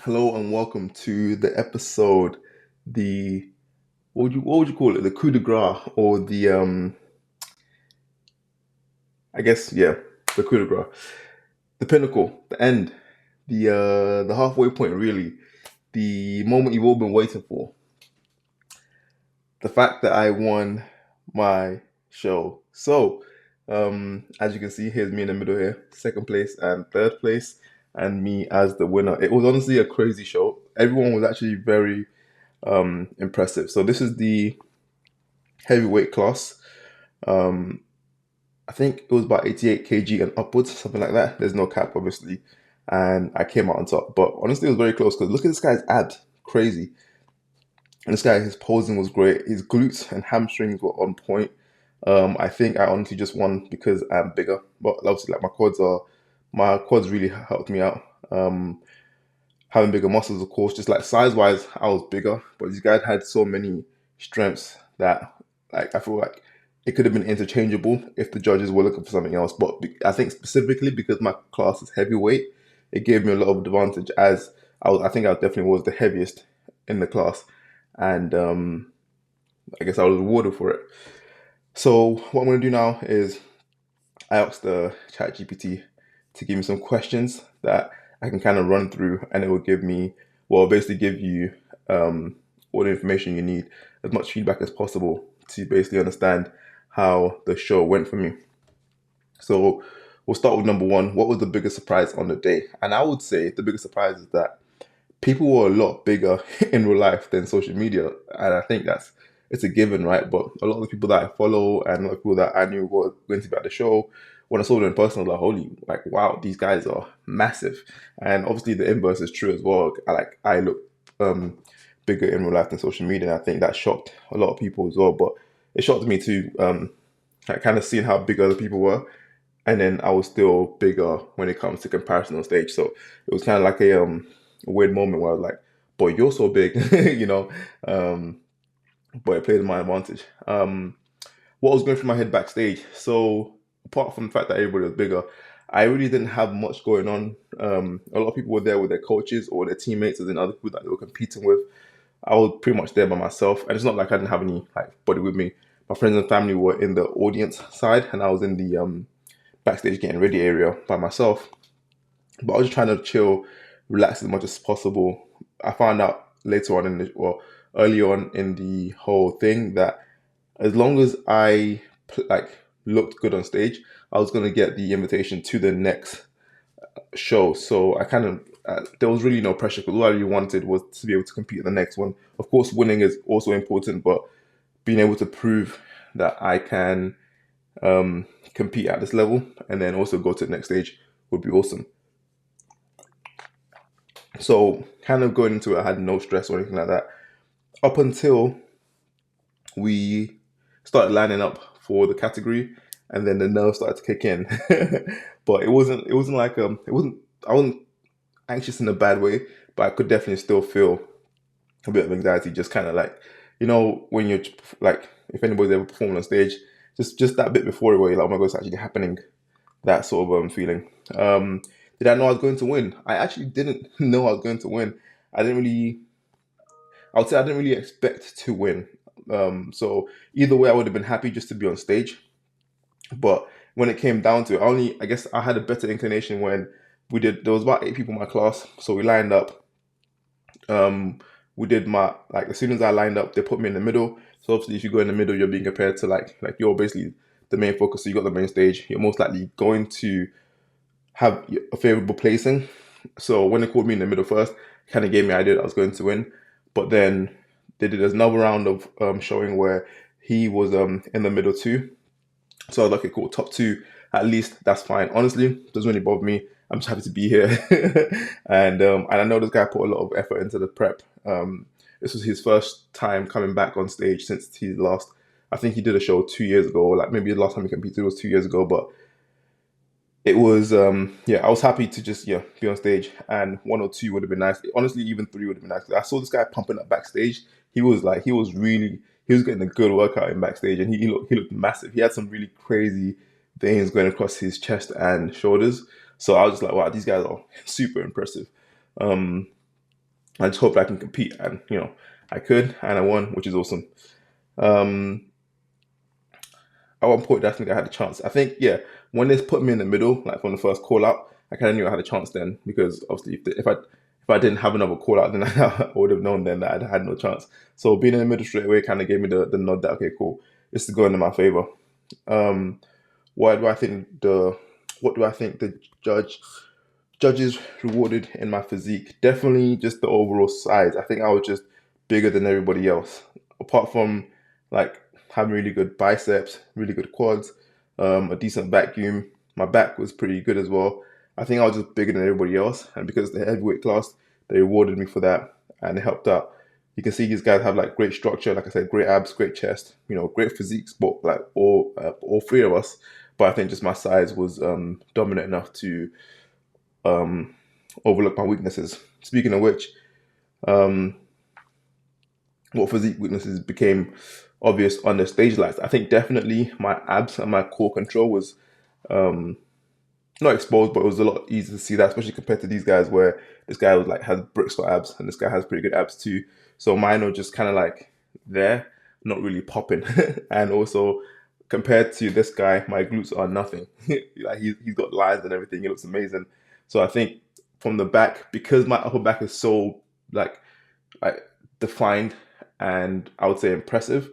Hello and welcome to the episode. The what would you call it? The coup de grace or the I guess yeah, the coup de grace, the pinnacle, the end, the halfway point. Really, the moment you've all been waiting for. The fact that I won my show. So, as you can see, here's me in the middle here, second place and third place, and me as the winner. It was honestly a crazy show. Everyone was actually very impressive. So this is the heavyweight class. Um, I think it was about 88 kg and upwards, something like that. There's no cap, obviously, and I came out on top. But honestly, it was very close because look at this guy's abs, crazy. And this guy, his posing was great. His glutes and hamstrings were on point. I think I honestly just won because I'm bigger. But obviously, like my quads really helped me out. Having bigger muscles, of course, just like size wise, I was bigger. But these guys had so many strengths that like I feel like it could have been interchangeable if the judges were looking for something else. But I think specifically because my class is heavyweight, it gave me a lot of advantage as I think I definitely was the heaviest in the class, and I guess I was rewarded for it. So what I'm going to do now is I asked the chat GPT to give me some questions that I can kind of run through, and it will give me, well, basically give you all the information you need, as much feedback as possible to basically understand how the show went for me. So we'll start with number one. What was the biggest surprise on the day? And I would say the biggest surprise is that people were a lot bigger in real life than social media, and I think it's a given, right? But a lot of the people that I follow and a lot of people that I knew were going to be at the show, when I saw them in person, I was like, holy, like wow, these guys are massive. And obviously the inverse is true as well. I look um, bigger in real life than social media, and I think that shocked a lot of people as well. But it shocked me too, like kind of seeing how big other people were, and then I was still bigger when it comes to comparison on stage. So it was kind of like a weird moment where I was like, "Boy, you're so big," you know. Um, but it played in my advantage. What was going through my head backstage? So apart from the fact that everybody was bigger, I really didn't have much going on. A lot of people were there with their coaches or their teammates, and then other people that they were competing with. I was pretty much there by myself, and it's not like I didn't have any like body with me. My friends and family were in the audience side, and I was in the backstage getting ready area by myself. But I was just trying to chill, relax as much as possible. I found out later on well, early on in the whole thing that as long as I like looked good on stage, I was gonna get the invitation to the next show. So I kind of there was really no pressure because all I really wanted was to be able to compete in the next one. Of course, winning is also important, but being able to prove that I can um, compete at this level and then also go to the next stage would be awesome. So kind of going into it, I had no stress or anything like that up until we started lining up for the category, and then the nerves started to kick in. But it wasn't like I wasn't anxious in a bad way, but I could definitely still feel a bit of anxiety, just kind of like when you're like if anybody's ever performing on stage, just that bit before it where you're like, oh my god, it's actually happening. That sort of feeling. Did I know I was going to win? I actually didn't know I was going to win. I didn't really. I would say I didn't really expect to win. So either way, I would have been happy just to be on stage. But when it came down to it, I guess I had a better inclination when we did. There was about 8 people in my class, so we lined up. Um, we did my like as soon as I lined up, they put me in the middle. So obviously, if you go in the middle, you're being compared to like you're basically the main focus. So you got the main stage. You're most likely going to have a favorable placing. So when they called me in the middle first, kind of gave me an idea that I was going to win. But then they did another round of showing where he was in the middle too. So I was like, okay, cool, top two, at least that's fine. Honestly, doesn't really bother me. I'm just happy to be here, and I know this guy put a lot of effort into the prep. This was his first time coming back on stage since he last. I think he did a show 2 years ago. Like maybe the last time he competed was 2 years ago, but it was yeah, I was happy to just be on stage, and one or two would have been nice. Honestly, even three would have been nice. I saw this guy pumping up backstage. He was getting a good workout in backstage, and he looked massive. He had some really crazy veins going across his chest and shoulders. So I was just like, wow, these guys are super impressive. Um, I just hope I can compete, and I could, and I won, which is awesome. Um, at one point, definitely I had a chance. I think, yeah, when they put me in the middle, like from the first call out, I kind of knew I had a chance then, because obviously if I didn't have another call out, then I would have known then that I had no chance. So being in the middle straight away kind of gave me the nod that, okay, cool, this is going in my favor. Um, why do I think the what do I think the judges rewarded in my physique? Definitely just the overall size. I think I was just bigger than everybody else. Apart from like having really good biceps, really good quads, a decent vacuum. My back was pretty good as well. I think I was just bigger than everybody else, and because the heavyweight class, they rewarded me for that, and it helped out. You can see these guys have like great structure, like I said, great abs, great chest, great physiques, but like all three of us. But I think just my size was dominant enough to um, overlook my weaknesses. Speaking of which, um, what physique weaknesses became obvious on the stage lights? I think definitely my abs and my core control was um, not exposed, but it was a lot easier to see that, especially compared to these guys where this guy was like has bricks for abs, and this guy has pretty good abs too. So mine are just kind of like there, not really popping, and also compared to this guy, my glutes are nothing. Like he's got lines and everything. He looks amazing. So I think from the back, because my upper back is so like like defined and I would say impressive,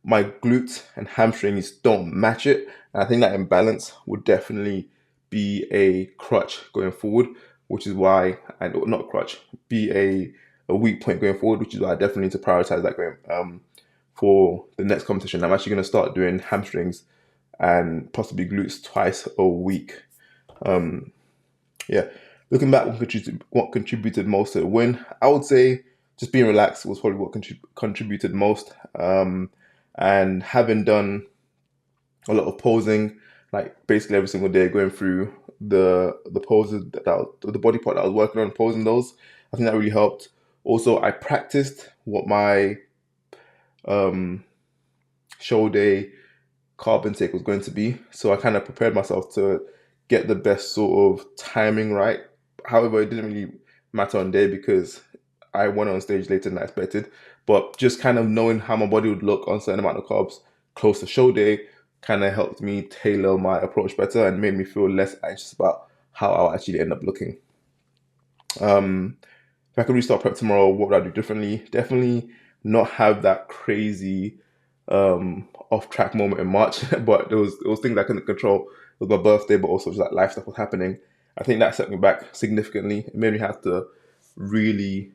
my glutes and hamstrings don't match it. And I think that imbalance would definitely be a crutch going forward, which is why, and not crutch, be a weak point going forward, which is why I definitely need to prioritize that going for the next competition. I'm actually going to start doing hamstrings and possibly glutes twice a week. Um, yeah, looking back, what contributed most to the win? I would say just being relaxed was probably what contributed most. And having done a lot of posing, like basically every single day, going through the poses the body part that I was working on, posing those, I think that really helped. Also, I practiced what my um, show day carb intake was going to be. So I kind of prepared myself to get the best sort of timing right. However, it didn't really matter on day because I went on stage later than I expected. But just kind of knowing how my body would look on certain amount of carbs close to show day kind of helped me tailor my approach better and made me feel less anxious about how I'll actually end up looking. If I could restart prep tomorrow, what would I do differently? Definitely not have that crazy off track moment in March, but there was things I couldn't control. It was my birthday, but also just like life stuff was happening. I think that set me back significantly. It made me have to really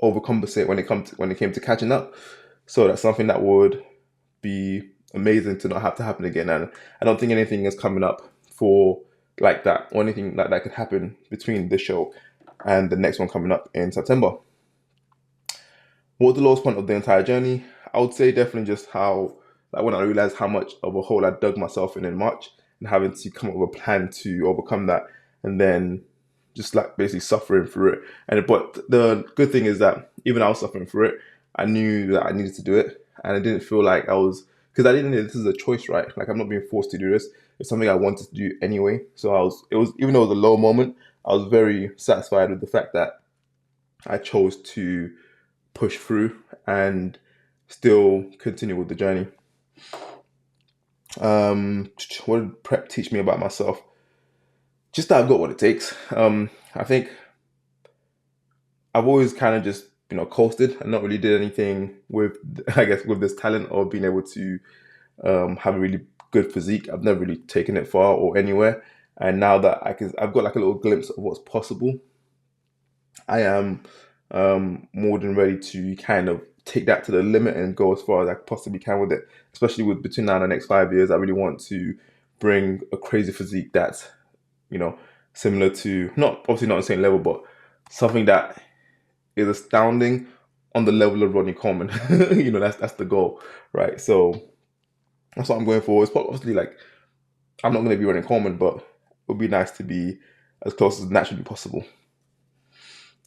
overcompensate when it came to catching up. So that's something that would be amazing to not have to happen again. And I don't think anything is coming up for like that, or anything like that could happen between this show and the next one coming up in September. What was the lowest point of the entire journey? I would say definitely just how, like, when I realized how much of a hole I dug myself in March, and having to come up with a plan to overcome that, and then just like basically suffering through it. And but the good thing is that even I was suffering through it, I knew that I needed to do it, and I didn't feel like I was, because I didn't know this is a choice, right? Like I'm not being forced to do this. It's something I wanted to do anyway. So it was even though it was a low moment, I was very satisfied with the fact that I chose to push through and still continue with the journey. What did prep teach me about myself? Just that I've got what it takes. I think I've always kind of just coasted and not really did anything with I guess with this talent of being able to have a really good physique. I've never really taken it far or anywhere. And now that I've got like a little glimpse of what's possible. I am more than ready to kind of take that to the limit and go as far as I possibly can with it. Especially with between now and the next 5 years, I really want to bring a crazy physique that's you know similar to, not obviously not the same level, but something that is astounding on the level of Rodney Coleman. That's the goal, right? So that's what I'm going for. It's obviously like I'm not going to be Rodney Coleman, but it would be nice to be as close as naturally possible.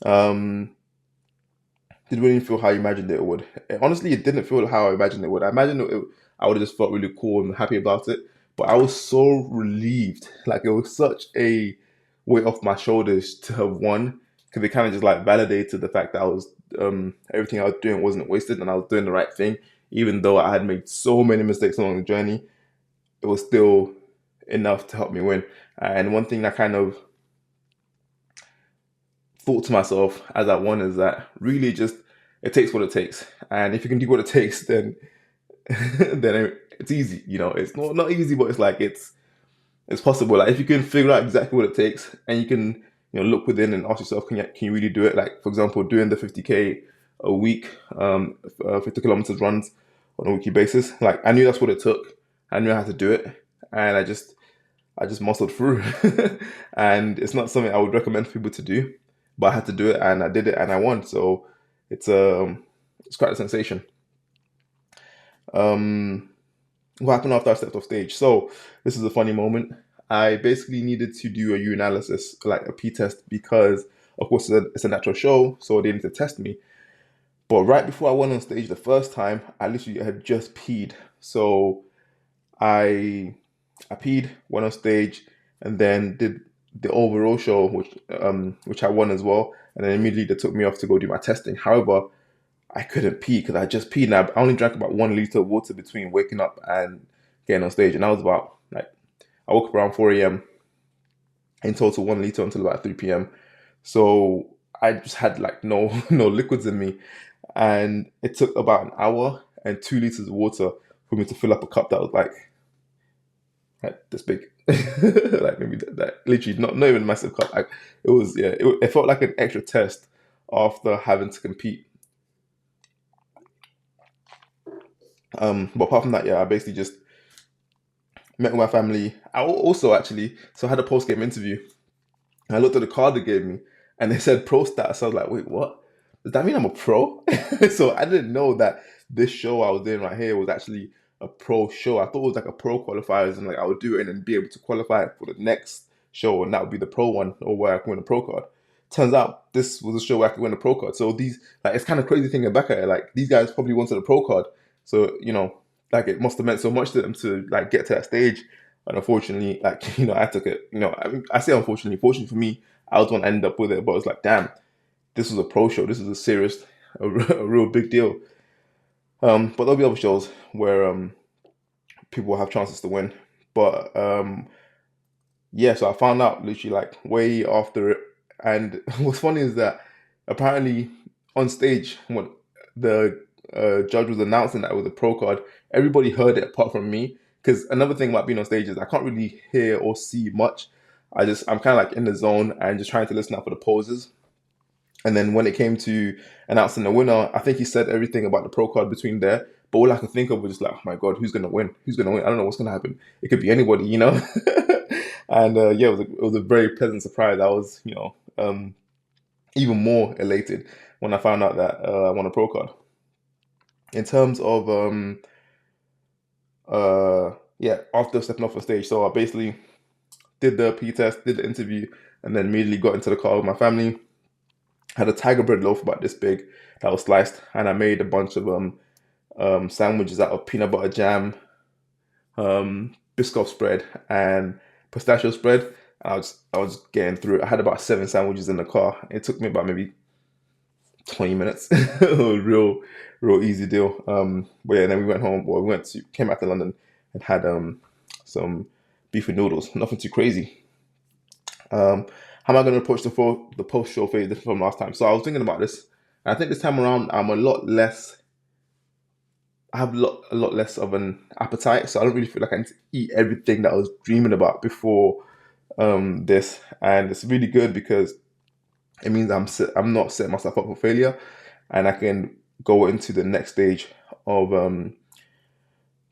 Um, did really feel how I imagined it would. Honestly, it didn't feel how I imagined it would. I imagined I would have just felt really cool and happy about it. But I was so relieved. Like it was such a weight off my shoulders to have won because it kind of just like validated the fact that I was everything I was doing wasn't wasted and I was doing the right thing, even though I had made so many mistakes along the journey. It was still enough to help me win. And one thing that kind of thought to myself as I won is that really just it takes what it takes, and if you can do what it takes, then then it's easy. You know, it's not easy, but it's like it's possible. Like if you can figure out exactly what it takes, and you can look within and ask yourself, can you really do it? Like for example, doing the 50K a week, 50 kilometers runs on a weekly basis. Like I knew that's what it took. I knew I had to do it, and I just muscled through. And it's not something I would recommend for people to do, but I had to do it, and I did it, and I won. So it's it's quite a sensation. Um, what happened after I stepped off stage? So this is a funny moment. I basically needed to do a urinalysis, like a pee test, because of course it's a natural show, so they need to test me. But right before I went on stage the first time, I literally had just peed. So I I peed, went on stage, and then did the overall show, which I won as well. And then immediately they took me off to go do my testing. However, I couldn't pee because I just peed, and I only drank about 1 liter of water between waking up and getting on stage. And that was about like I woke up around 4 a.m. in total 1 liter until about 3 p.m. So I just had like no no liquids in me, and it took about an hour and 2 liters of water for me to fill up a cup that was like this big, like maybe that literally not even a massive cup. Like it was, yeah, it felt like an extra test after having to compete. But apart from that, yeah, I basically just met with my family. I also actually, so I had a post game interview. And I looked at the card they gave me, and they said pro stats. So I was like, wait, what? Does that mean I'm a pro? So I didn't know that this show I was doing right here was actually a pro show. I thought it was like a pro qualifiers, and like I would do it and then be able to qualify for the next show, and that would be the pro one, or where I can win a pro card. Turns out this was a show where I could win a pro card. So these, like, it's kind of crazy thinking back at it. Like these guys probably wanted a pro card, so like it must have meant so much to them to like get to that stage. And unfortunately, like I took it. I say unfortunately. Fortunately for me, I was the one to end up with it. But it's like, damn, this was a pro show. This is a serious, a real big deal. But there'll be other shows where people will have chances to win. But yeah, so I found out literally like way after it. And what's funny is that apparently on stage when the judge was announcing that it was a pro card, everybody heard it apart from me. Because another thing about being on stage is I can't really hear or see much. I'm kind of like in the zone and just trying to listen out for the poses. And then when it came to announcing the winner, I think he said everything about the pro card between there. But all I could think of was just like, oh my god, who's gonna win? Who's gonna win? I don't know what's gonna happen. It could be anybody. And yeah, it was a very pleasant surprise. I was even more elated when I found out that I won a pro card. In terms of yeah, after stepping off the stage, so I basically did the P test, did the interview, and then immediately got into the car with my family. Had a tiger bread loaf about this big that was sliced, and I made a bunch of sandwiches out of peanut butter jam, Biscoff spread, and pistachio spread. And I was getting through it. I had about 7 sandwiches in the car. It took me about maybe 20 minutes. It was real easy deal. But yeah, then we went home. Well, came back to London and had some beef and noodles. Nothing too crazy. How am I going to approach the post show phase different from last time? So I was thinking about this. And I think this time around I'm a lot less. I have a lot less of an appetite, so I don't really feel like I need to eat everything that I was dreaming about before this. And it's really good because it means I'm not setting myself up for failure, and I can go into the next stage of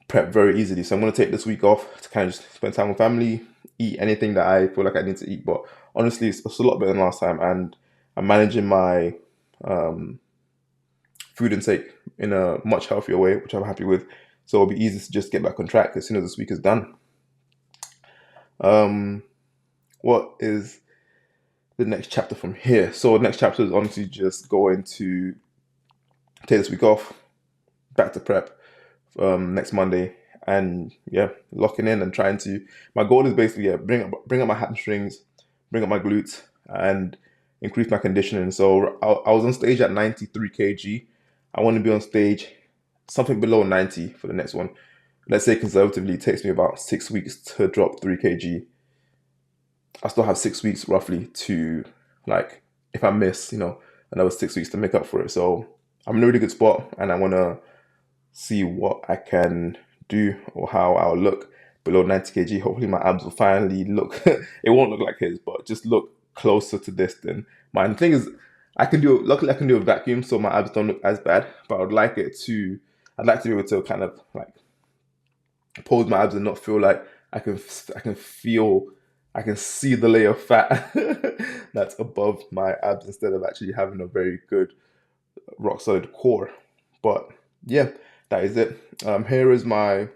prep very easily. So I'm going to take this week off to kind of just spend time with family, eat anything that I feel like I need to eat. But honestly, it's a lot better than last time, and I'm managing my food intake in a much healthier way, which I'm happy with. So it'll be easy to just get back on track as soon as this week is done. What is the next chapter from here? So the next chapter is honestly just going to take this week off, back to prep next Monday, and yeah, locking in and trying to. My goal is basically bring up my hamstrings, bring up my glutes, and increase my conditioning. So I was on stage at 93 kg. I want to be on stage something below 90 for the next one. Let's say conservatively, it takes me about 6 weeks to drop 3 kg. I still have 6 weeks roughly to, like, if I miss, another 6 weeks to make up for it. So I'm in a really good spot, and I want to see what I can do or how I'll look below 90 kg. Hopefully my abs will finally look, it won't look like his, but just look closer to this than mine. The thing is, luckily I can do a vacuum, so my abs don't look as bad, but I'd like to be able to kind of like pose my abs and not feel like I can feel, I can see the layer of fat that's above my abs instead of actually having a very good rock solid core. But yeah, that is it. Here is my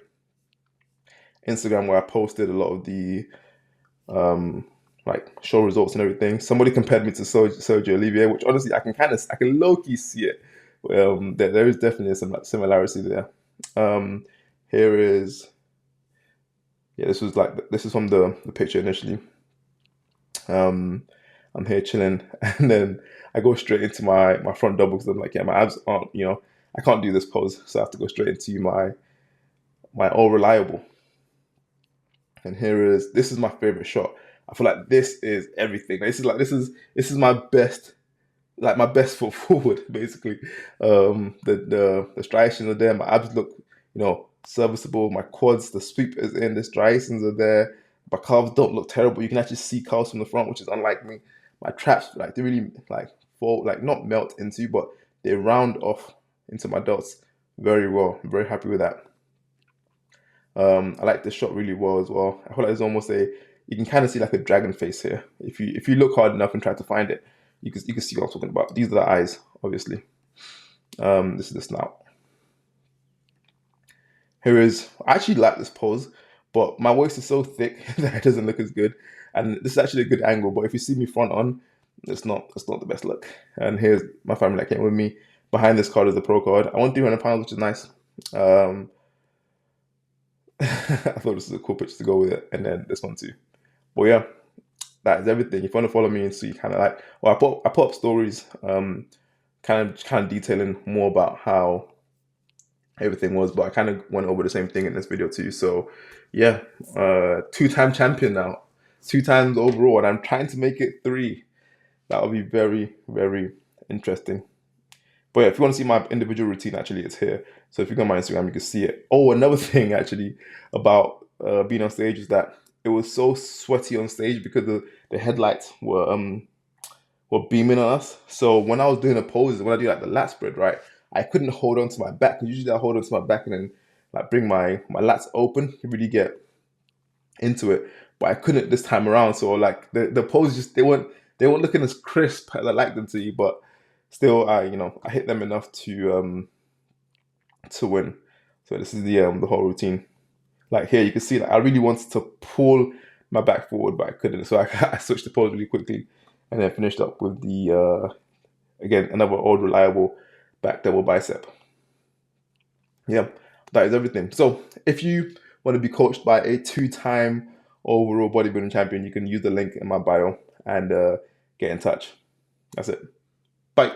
Instagram where I posted a lot of the like show results and everything. Somebody compared me to Sergio Olivier, which honestly I can low key see it. There is definitely some similarity there. Here is, yeah, this is from the picture initially. I'm here chilling, and then I go straight into my front double because I'm like, yeah, my abs aren't, I can't do this pose, so I have to go straight into my all reliable. And this is my favorite shot. I feel like this is everything. This is my best, like my best foot forward, basically. The striations are there. My abs look, serviceable. My quads, the sweep is in. The striations are there. My calves don't look terrible. You can actually see calves from the front, which is unlike me. My traps, like, they really like fall, like not melt into, but they round off into my delts very well. I'm very happy with that. I like this shot really well as well. I feel like it's almost you can kind of see like a dragon face here. If you look hard enough and try to find it, you can see what I'm talking about. These are the eyes, obviously. This is the snout. I actually like this pose, but my waist is so thick that it doesn't look as good. And this is actually a good angle, but if you see me front on, it's not the best look. And here's my family that came with me. Behind this card is the pro card. I won 300 pounds, which is nice. I thought this was a cool picture to go with it, and then this one too. But yeah, that is everything. If you want to follow me and see kind of like, well, I put up stories, kind of detailing more about how everything was, but I kind of went over the same thing in this video too. So yeah, 2-time champion now, 2 times overall, and I'm trying to make it 3. That will be very, very interesting. But yeah, if you want to see my individual routine, actually, it's here. So if you go on my Instagram, you can see it. Oh, another thing actually about being on stage is that it was so sweaty on stage because the headlights were beaming on us. So when I was doing the poses, when I do like the lat spread, right, I couldn't hold on to my back. Usually I hold on to my back and then like bring my lats open to really get into it. But I couldn't this time around. So like the poses just they weren't looking as crisp as I like them to be, but still I hit them enough to win. So this is the whole routine. Like here you can see, like, I really wanted to pull my back forward, but I couldn't. So I switched the pose really quickly and then finished up with the again, another old reliable back double bicep. Yeah, that is everything. So if you want to be coached by a 2-time overall bodybuilding champion, you can use the link in my bio and get in touch. That's it. Bye.